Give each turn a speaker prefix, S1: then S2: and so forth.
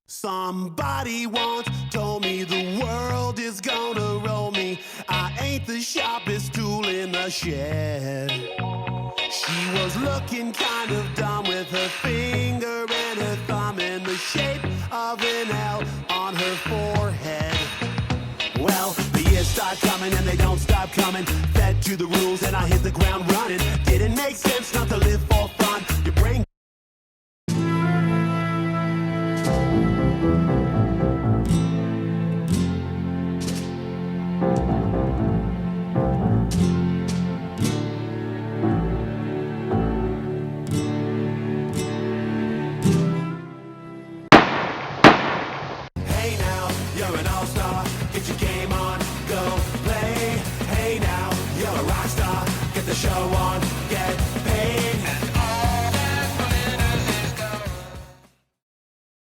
S1: Somebody once told me the world is gonna roll me. I ain't the sharpest tool in the shed. She was looking kind of dumb with her finger and her thumb in the shape of an L on her forehead. Well, the years start coming and they don't stop coming. Fed to the rules and I hit the ground running. Didn't make sense not to live for fun. Your brain. Hey now, you're an all-star. Get your game on, go play. Hey now, you're a rock star. Get the show on.